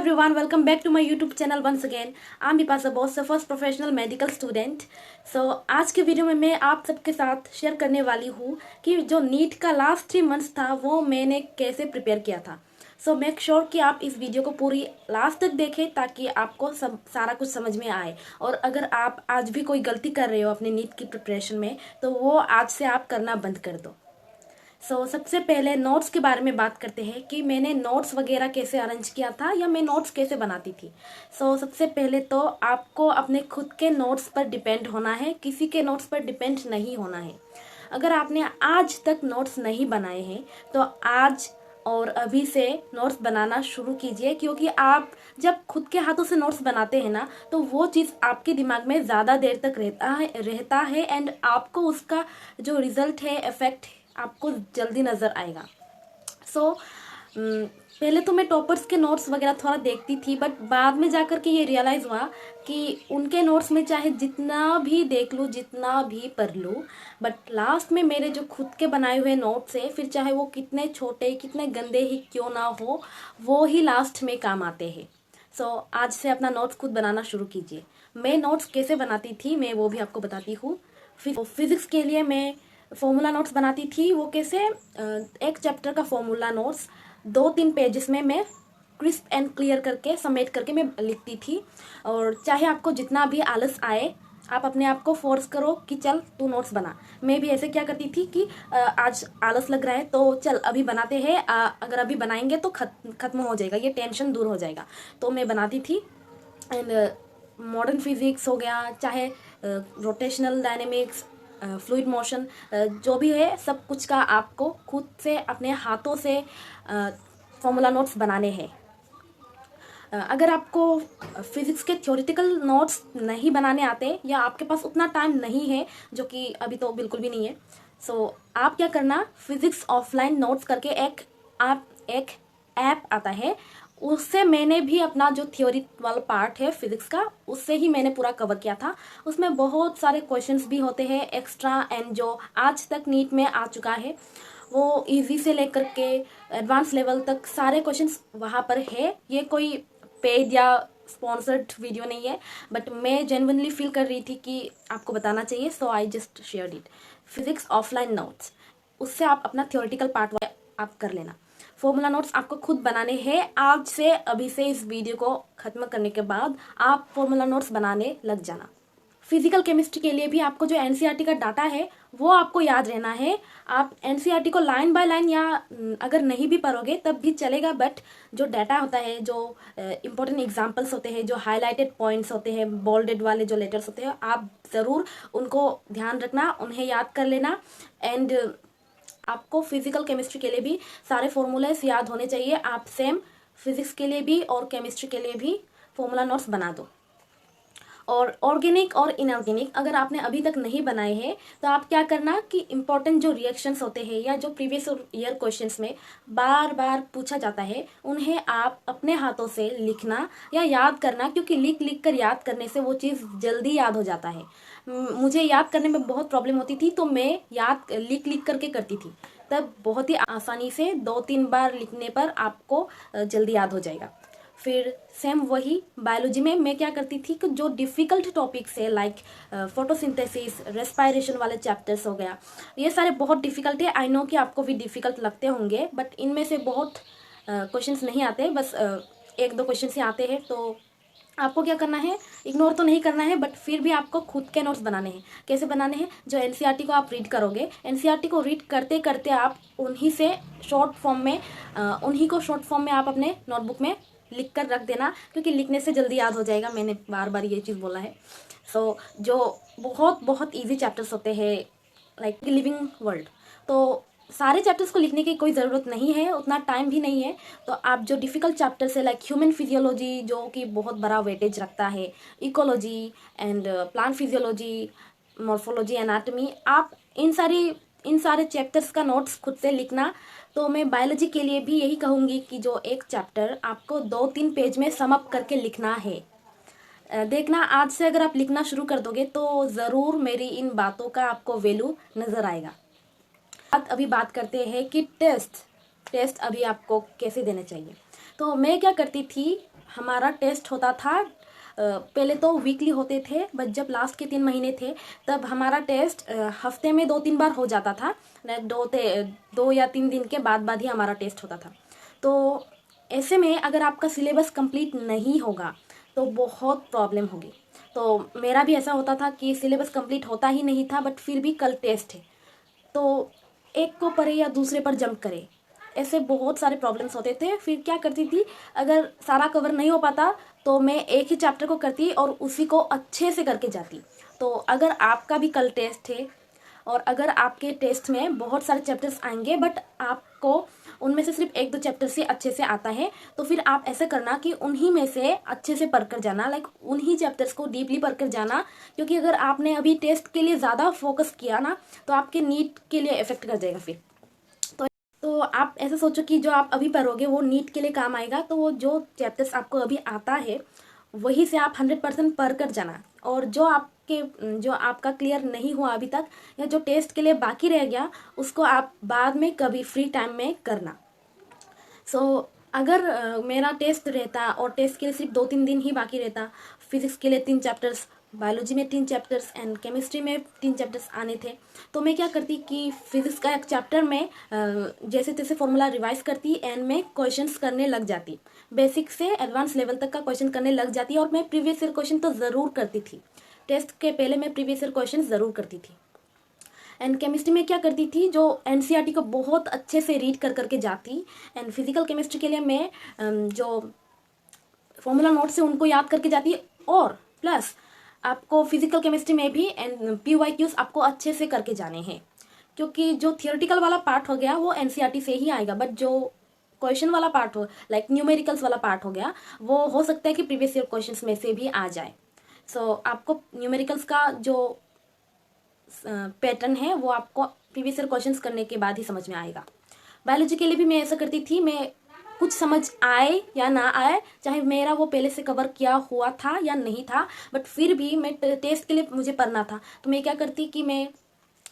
everyone, welcome back to my YouTube channel once again. I'm Bipasa Bose, the first professional medical student. आज के video में मैं आप सबके साथ शेयर करने वाली हूँ कि जो नीट का लास्ट 3 मंथ्स था वो मैंने कैसे प्रिपेयर किया था. मेक श्योर कि आप इस वीडियो को पूरी लास्ट तक देखें ताकि आपको सारा कुछ समझ में आए. और अगर आप आज भी कोई गलती कर रहे हो अपने नीट की प्रिपरेशन में तो वो आज से आप करना बंद कर दो. सबसे पहले नोट्स के बारे में बात करते हैं कि मैंने नोट्स वगैरह कैसे अरेंज किया था या मैं नोट्स कैसे बनाती थी. सबसे पहले तो आपको अपने खुद के नोट्स पर डिपेंड होना है, किसी के नोट्स पर डिपेंड नहीं होना है. अगर आपने आज तक नोट्स नहीं बनाए हैं तो आज और अभी से नोट्स बनाना शुरू कीजिए, क्योंकि आप जब खुद के हाथों से नोट्स बनाते हैं ना तो वो चीज़ आपके दिमाग में ज़्यादा देर तक रहता है एंड आपको उसका जो रिजल्ट है, इफेक्ट आपको जल्दी नज़र आएगा. पहले तो मैं टॉपर्स के नोट्स वगैरह थोड़ा देखती थी, बट बाद में जाकर के ये रियलाइज़ हुआ कि उनके नोट्स में चाहे जितना भी देख लूँ, जितना भी पढ़ लूँ, बट लास्ट में मेरे जो खुद के बनाए हुए नोट्स है, फिर चाहे वो कितने छोटे कितने गंदे ही क्यों ना हो, वो ही लास्ट में काम आते हैं. आज से अपना नोट्स खुद बनाना शुरू कीजिए. मैं नोट्स कैसे बनाती थी मैं वो भी आपको बताती हूँ. फिजिक्स के लिए मैं फॉर्मूला नोट्स बनाती थी. वो कैसे, एक चैप्टर का फॉर्मूला नोट्स 2-3 पेजेस में मैं क्रिस्प एंड क्लियर करके समेट करके मैं लिखती थी. और चाहे आपको जितना भी आलस आए, आप अपने आप को फोर्स करो कि चल तू नोट्स बना. मैं भी ऐसे क्या करती थी कि आज आलस लग रहा है तो चल अभी बनाते हैं, अगर अभी बनाएंगे तो खत्म हो जाएगा, ये टेंशन दूर हो जाएगा. तो मैं बनाती थी. एंड मॉडर्न फिजिक्स हो गया, चाहे रोटेशनल डायनेमिक्स, फ्लूइड मोशन, जो भी है सब कुछ का आपको खुद से अपने हाथों से फॉर्मूला नोट्स बनाने हैं. अगर आपको फिजिक्स के थ्योरेटिकल नोट्स नहीं बनाने आते या आपके पास उतना टाइम नहीं है, जो कि अभी तो बिल्कुल भी नहीं है, आप क्या करना, फिजिक्स ऑफलाइन नोट्स करके एक ऐप आता है, उससे मैंने भी अपना जो थ्योरी वाला पार्ट है फिजिक्स का, उससे ही मैंने पूरा कवर किया था. उसमें बहुत सारे क्वेश्चंस भी होते हैं एक्स्ट्रा, एंड जो आज तक नीट में आ चुका है वो इजी से लेकर के एडवांस लेवल तक सारे क्वेश्चंस वहाँ पर है. ये कोई पेड या स्पॉन्सर्ड वीडियो नहीं है, बट मैं जेन्युइनली फील कर रही थी कि आपको बताना चाहिए, so I just shared it. Physics offline notes, उससे आप अपना थ्योरेटिकल पार्ट आप कर लेना. फॉर्मूला नोट्स आपको खुद बनाने हैं. आज से अभी से इस वीडियो को खत्म करने के बाद आप फॉर्मूला नोट्स बनाने लग जाना. फिजिकल केमिस्ट्री के लिए भी आपको जो एनसीईआरटी का डाटा है वो आपको याद रहना है. आप एनसीईआरटी को लाइन बाय लाइन या अगर नहीं भी पढ़ोगे तब भी चलेगा, बट जो डाटा होता है, जो इंपॉर्टेंट एग्जांपल्स होते हैं, जो हाईलाइटेड पॉइंट्स होते हैं, बोल्डेड वाले जो लेटर्स होते हैं, आप ज़रूर उनको ध्यान रखना, उन्हें याद कर लेना. एंड आपको फिजिकल केमिस्ट्री के लिए भी सारे फॉर्मूलेस याद होने चाहिए. आप सेम फिजिक्स के लिए भी और केमिस्ट्री के लिए भी फॉर्मूला नोट्स बना दो. और ऑर्गेनिक और इनऑर्गेनिक अगर आपने अभी तक नहीं बनाए हैं तो आप क्या करना कि इम्पोर्टेंट जो रिएक्शंस होते हैं या जो प्रीवियस ईयर क्वेश्चंस में बार बार पूछा जाता है, उन्हें आप अपने हाथों से लिखना या याद करना, क्योंकि लिख कर याद करने से वो चीज़ जल्दी याद हो जाता है. मुझे याद करने में बहुत प्रॉब्लम होती थी, तो मैं याद लिख करके करती थी. तब बहुत ही आसानी से 2-3 बार लिखने पर आपको जल्दी याद हो जाएगा. फिर सेम वही बायोलॉजी में मैं क्या करती थी कि जो डिफ़िकल्ट टॉपिक्स है, लाइक फोटोसिंथेसिस, रेस्पायरेशन वाले चैप्टर्स हो गया, ये सारे बहुत डिफ़िकल्ट है. आई नो कि आपको भी डिफ़िकल्ट लगते होंगे, बट इनमें से बहुत क्वेश्चंस नहीं आते, बस 1-2 क्वेश्चन ही आते हैं. तो आपको क्या करना है, इग्नोर तो नहीं करना है, बट फिर भी आपको खुद के नोट्स बनाने हैं. कैसे बनाने हैं, जो एनसीईआरटी को आप रीड करोगे, एनसीईआरटी को रीड करते करते आप उन्हीं से शॉर्ट फॉर्म में आप अपने नोटबुक में लिख कर रख देना, क्योंकि लिखने से जल्दी याद हो जाएगा. मैंने बार बार ये चीज़ बोला है. जो बहुत बहुत ईजी चैप्टर्स होते हैं, लाइक लिविंग वर्ल्ड, तो सारे चैप्टर्स को लिखने की कोई ज़रूरत नहीं है, उतना टाइम भी नहीं है. तो आप जो डिफ़िकल्ट चैप्टर्स है, लाइक ह्यूमन फिजियोलॉजी जो कि बहुत बड़ा वेटेज रखता है, ecology and plant physiology, morphology, anatomy, आप इन सारे चैप्टर्स का नोट्स खुद से लिखना. तो मैं बायोलॉजी के लिए भी यही कहूँगी कि जो एक चैप्टर आपको 2-3 पेज में सम अप करके लिखना है. देखना, आज से अगर आप लिखना शुरू कर दोगे तो ज़रूर मेरी इन बातों का आपको वैल्यू नज़र आएगा. अभी बात करते हैं कि टेस्ट अभी आपको कैसे देने चाहिए. तो मैं क्या करती थी, हमारा टेस्ट होता था, पहले तो वीकली होते थे, बट जब लास्ट के 3 महीने थे तब हमारा टेस्ट हफ्ते में 2-3 बार हो जाता था। 2 या 3 दिन के बाद ही हमारा टेस्ट होता था। तो ऐसे में अगर आपका सिलेबस कंप्लीट नहीं होगा तो बहुत प्रॉब्लम होगी। तो मेरा भी ऐसा होता था कि सिलेबस कंप्लीट होता ही नहीं था, बट फिर भी कल टेस्ट है, तो एक को पढ़े या दूसरे पर जंप करे, ऐसे बहुत सारे प्रॉब्लम्स होते थे। फिर क्या करती थी, अगर सारा कवर नहीं हो पाता तो मैं एक ही चैप्टर को करती और उसी को अच्छे से करके जाती। तो अगर आपका भी कल टेस्ट है और अगर आपके टेस्ट में बहुत सारे चैप्टर्स आएंगे बट आपको उनमें से सिर्फ 1-2 चैप्टर से अच्छे से आता है, तो फिर आप ऐसे करना कि उन्हीं में से अच्छे से पढ़कर जाना, लाइक उन्हीं चैप्टर्स को डीपली पढ़कर जाना। क्योंकि अगर आपने अभी टेस्ट के लिए ज़्यादा फोकस किया ना तो आपके नीट के लिए इफेक्ट कर जाएगा फिर। तो आप ऐसे सोचो कि जो आप अभी पढ़ोगे वो नीट के लिए काम आएगा, तो वो जो चैप्टर्स आपको अभी आता है वही से आप 100% पढ़ कर जाना। और जो आपका क्लियर नहीं हुआ अभी तक या जो टेस्ट के लिए बाकी रह गया उसको आप बाद में कभी फ्री टाइम में करना। अगर मेरा टेस्ट रहता और टेस्ट के लिए सिर्फ 2-3 दिन ही बाकी रहता, फिजिक्स के लिए 3 चैप्टर्स, बायोलॉजी में 3 चैप्टर्स एंड केमिस्ट्री में 3 चैप्टर्स आने थे, तो मैं क्या करती कि फिजिक्स का एक चैप्टर में जैसे तैसे फॉर्मूला रिवाइज करती एंड मैं क्वेश्चंस करने लग जाती, बेसिक से एडवांस लेवल तक का क्वेश्चन करने लग जाती। और मैं प्रीवियस ईयर क्वेश्चन तो ज़रूर करती थी, टेस्ट के पहले मैं प्रीवियस ईयर क्वेश्चन ज़रूर करती थी। एंड केमिस्ट्री में क्या करती थी, जो एनसीईआरटी को बहुत अच्छे से रीड कर करके जाती। एंड फिजिकल केमिस्ट्री के लिए मैं जो फॉर्मूला नोट से उनको याद करके जाती। और प्लस आपको फिजिकल केमिस्ट्री में भी एंड PYQs आपको अच्छे से करके जाने हैं, क्योंकि जो थियोरेटिकल वाला पार्ट हो गया वो एनसीईआरटी से ही आएगा, बट जो क्वेश्चन वाला पार्ट हो, लाइक न्यूमेरिकल्स वाला पार्ट हो गया, वो हो सकता है कि प्रीवियस ईयर क्वेश्चंस में से भी आ जाए। आपको न्यूमेरिकल्स का जो पैटर्न है वो आपको प्रीवियस ईयर क्वेश्चंस करने के बाद ही समझ में आएगा। बायोलॉजी के लिए भी मैं ऐसा करती थी, मैं कुछ समझ आए या ना आए, चाहे मेरा वो पहले से कवर किया हुआ था या नहीं था, बट फिर भी मैं टेस्ट के लिए मुझे पढ़ना था, तो मैं क्या करती कि मैं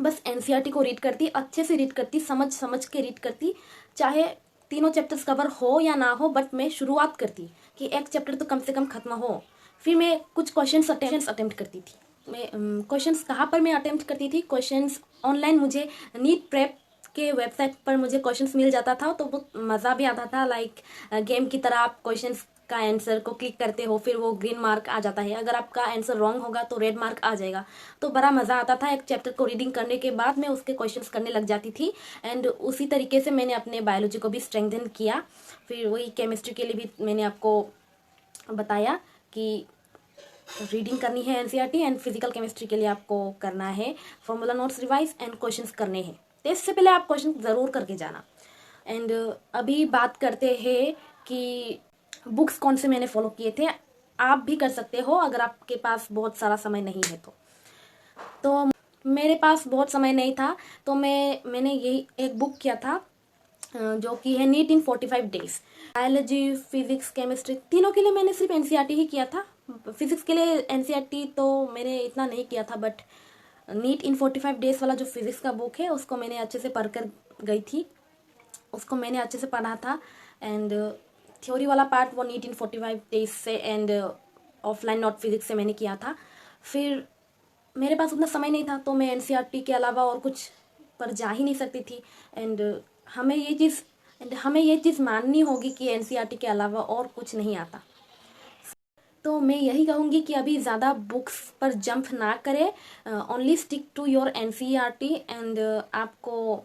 बस एनसीईआरटी को रीड करती, अच्छे से रीड करती, समझ समझ के रीड करती, चाहे तीनों चैप्टर्स कवर हो या ना हो, बट मैं शुरुआत करती कि एक चैप्टर तो कम से कम खत्म हो। फिर मैं कुछ क्वेश्चंस अटेम्प्ट करती थी। मैं क्वेश्चंस कहाँ पर मैं अटेम्प्ट करती थी, क्वेश्चंस ऑनलाइन मुझे नीट प्रेप के वेबसाइट पर मुझे क्वेश्चंस मिल जाता था, तो वो मज़ा भी आता था। लाइक गेम की तरह आप क्वेश्चंस का आंसर को क्लिक करते हो, फिर वो ग्रीन मार्क आ जाता है, अगर आपका आंसर रॉन्ग होगा तो रेड मार्क आ जाएगा। तो बड़ा मज़ा आता था। एक चैप्टर को रीडिंग करने के बाद मैं उसके क्वेश्चंस करने लग जाती थी। एंड उसी तरीके से मैंने अपने बायोलॉजी को भी स्ट्रेंथन किया। फिर वही केमिस्ट्री के लिए भी मैंने आपको बताया कि रीडिंग करनी है एनसीईआरटी, एंड फिजिकल केमिस्ट्री के लिए आपको करना है formula notes revise and questions करने हैं। टेस्ट से पहले आप क्वेश्चन ज़रूर करके जाना। एंड अभी बात करते हैं कि बुक्स कौन से मैंने फॉलो किए थे। आप भी कर सकते हो अगर आपके पास बहुत सारा समय नहीं है तो मेरे पास बहुत समय नहीं था, तो मैंने यही एक बुक किया था जो कि है NEET in 45 days. Biology, physics, chemistry तीनों के लिए मैंने सिर्फ एनसीईआरटी ही किया था। फिजिक्स के लिए एनसीईआरटी तो मैंने इतना नहीं किया था, बट नीट इन 45 डेज वाला जो फिजिक्स का बुक है उसको मैंने अच्छे से पढ़ कर गई थी, उसको मैंने अच्छे से पढ़ा था। एंड थ्योरी वाला पार्ट वो नीट इन 45 डेज से एंड ऑफलाइन नॉट फिजिक्स से मैंने किया था। फिर मेरे पास उतना समय नहीं था, तो मैं एनसीईआरटी के अलावा और कुछ पर जा ही नहीं सकती थी। एंड हमें ये चीज़ माननी होगी कि एनसीईआरटी के अलावा और कुछ नहीं आता। तो मैं यही कहूँगी कि अभी ज़्यादा बुक्स पर जंप ना करें, only stick to your NCERT. And आपको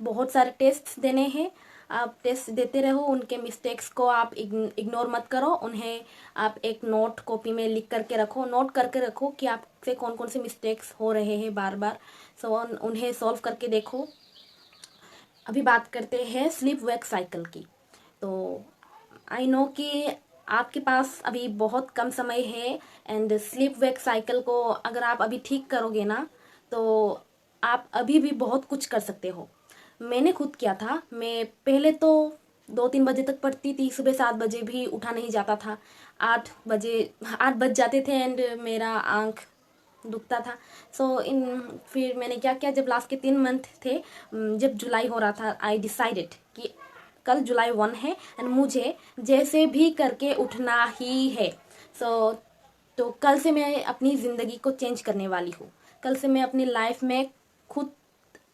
बहुत सारे टेस्ट देने हैं, आप टेस्ट देते रहो, उनके मिस्टेक्स को आप इग्नोर मत करो, उन्हें आप एक नोट कॉपी में लिख करके रखो, नोट करके रखो कि आपसे कौन कौन से मिस्टेक्स हो रहे हैं बार बार। उन्हें सॉल्व करके देखो। अभी बात करते हैं स्लीप वेक साइकिल की। तो आई नो कि आपके पास अभी बहुत कम समय है, एंड स्लीप वेक साइकिल को अगर आप अभी ठीक करोगे ना तो आप अभी भी बहुत कुछ कर सकते हो। मैंने खुद किया था। मैं पहले तो 2-3 बजे तक पढ़ती थी, सुबह 7 बजे भी उठा नहीं जाता था, 8 बज जाते थे एंड मेरा आँख दुखता था। फिर मैंने क्या किया, जब लास्ट के 3 मंथ थे, जब जुलाई हो रहा था, आई डिसाइडेड कि कल जुलाई 1 है एंड मुझे जैसे भी करके उठना ही है। तो कल से मैं अपनी ज़िंदगी को चेंज करने वाली हूँ। कल से मैं अपनी लाइफ में खुद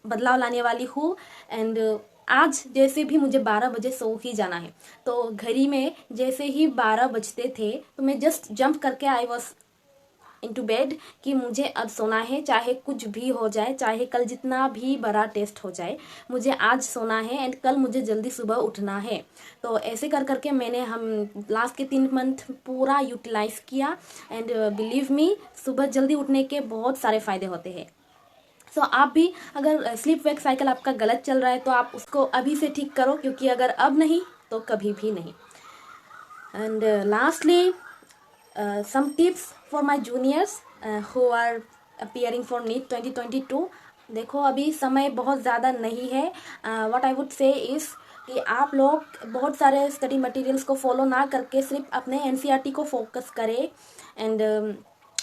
बदलाव लाने वाली हूँ एंड आज जैसे भी मुझे 12 बजे सो ही जाना है। तो घड़ी में जैसे ही 12 बजते थे तो मैं जस्ट जंप करके आई वॉज इनटू बेड कि मुझे अब सोना है, चाहे कुछ भी हो जाए, चाहे कल जितना भी बड़ा टेस्ट हो जाए, मुझे आज सोना है एंड कल मुझे जल्दी सुबह उठना है। तो ऐसे कर करके मैंने हम लास्ट के 3 मंथ पूरा यूटिलाइज किया एंड बिलीव मी, सुबह जल्दी उठने के बहुत सारे फ़ायदे होते हैं। सो आप भी अगर स्लीप वेक साइकिल आपका गलत चल रहा है तो आप उसको अभी से ठीक करो, क्योंकि अगर अब नहीं तो कभी भी नहीं। And lastly some tips for my juniors who are appearing for NEET 2022। देखो अभी समय बहुत ज़्यादा नहीं है। What I would say is कि आप लोग बहुत सारे स्टडी मटेरियल्स को फॉलो ना करके सिर्फ अपने एनसीईआरटी को फोकस करें एंड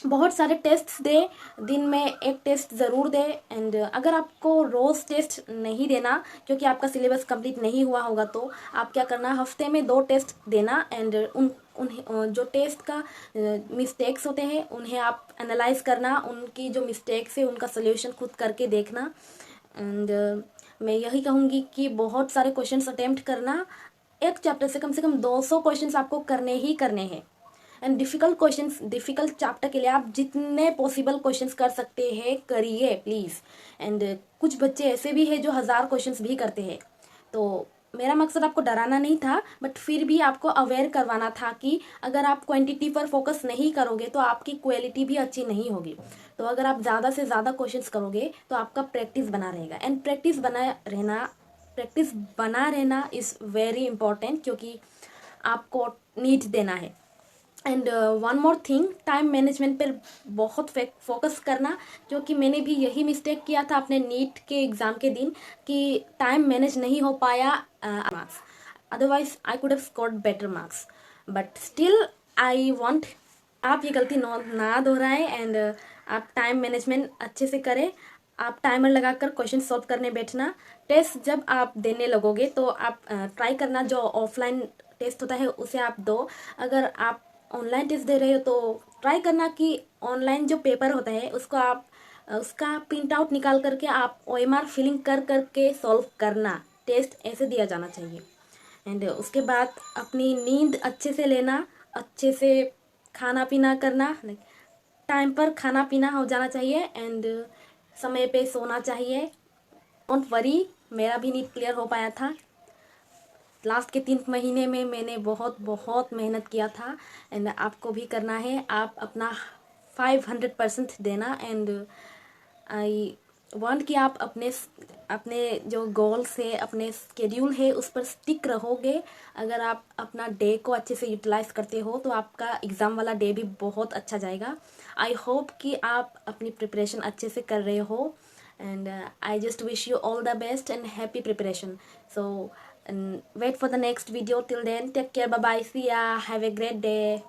बहुत सारे टेस्ट्स दे, दिन में एक टेस्ट ज़रूर दे। एंड अगर आपको रोज़ टेस्ट नहीं देना क्योंकि आपका सिलेबस कंप्लीट नहीं हुआ होगा तो आप क्या करना, हफ्ते में 2 टेस्ट देना एंड उन्हें जो टेस्ट का मिस्टेक्स होते हैं उन्हें आप एनालाइज करना, उनकी जो मिस्टेक्स है उनका सोल्यूशन खुद करके देखना। एंड मैं यही कहूँगी कि बहुत सारे क्वेश्चंस अटेम्प्ट करना, एक चैप्टर से कम 200 क्वेश्चंस आपको करने ही करने हैं। एंड डिफ़िकल्ट चैप्टर के लिए आप जितने पॉसिबल क्वेश्चंस कर सकते हैं करिए प्लीज़। एंड कुछ बच्चे ऐसे भी हैं जो 1000 क्वेश्चंस भी करते हैं। तो मेरा मकसद आपको डराना नहीं था, बट फिर भी आपको अवेयर करवाना था कि अगर आप क्वांटिटी पर फोकस नहीं करोगे तो आपकी क्वालिटी भी अच्छी नहीं होगी। तो अगर आप ज़्यादा से ज़्यादा क्वेश्चंस करोगे तो आपका प्रैक्टिस बना रहेगा एंड प्रैक्टिस बना रहना इज़ वेरी इंपॉर्टेंट, क्योंकि आपको नीट देना है। And one more thing, time management पर बहुत फोकस करना, क्योंकि मैंने भी यही मिस्टेक किया था अपने नीट के एग्ज़ाम के दिन कि टाइम मैनेज नहीं हो पाया marks, otherwise I could have scored better marks, but still I want आप ये गलती ना दोहराएं एंड आप टाइम मैनेजमेंट अच्छे से करें। आप टाइमर लगाकर क्वेश्चन सॉल्व करने बैठना। टेस्ट जब आप देने लगोगे तो आप ट्राई करना जो ऑफलाइन टेस्ट होता है उसे आप दो। अगर आप ऑनलाइन टेस्ट दे रहे हो तो ट्राई करना कि ऑनलाइन जो पेपर होता है उसको आप उसका प्रिंट आउट निकाल करके आप OMR फिलिंग कर करके सॉल्व करना। टेस्ट ऐसे दिया जाना चाहिए। एंड उसके बाद अपनी नींद अच्छे से लेना, अच्छे से खाना पीना करना, टाइम पर खाना पीना हो जाना चाहिए एंड समय पे सोना चाहिए। डोंट वरी, मेरा भी नीट क्लियर हो पाया था। लास्ट के 3 महीने में मैंने बहुत मेहनत किया था एंड आपको भी करना है। आप अपना 500% देना एंड आई वांट कि आप अपने जो गोल्स है, अपने स्केड्यूल है, उस पर स्टिक रहोगे। अगर आप अपना डे को अच्छे से यूटिलाइज करते हो तो आपका एग्ज़ाम वाला डे भी बहुत अच्छा जाएगा। आई होप कि आप अपनी प्रिपरेशन अच्छे से कर रहे हो and I just wish you all the best and happy preparation. So wait for the next video. Till then, take care. Bye bye. See ya. Have a great day.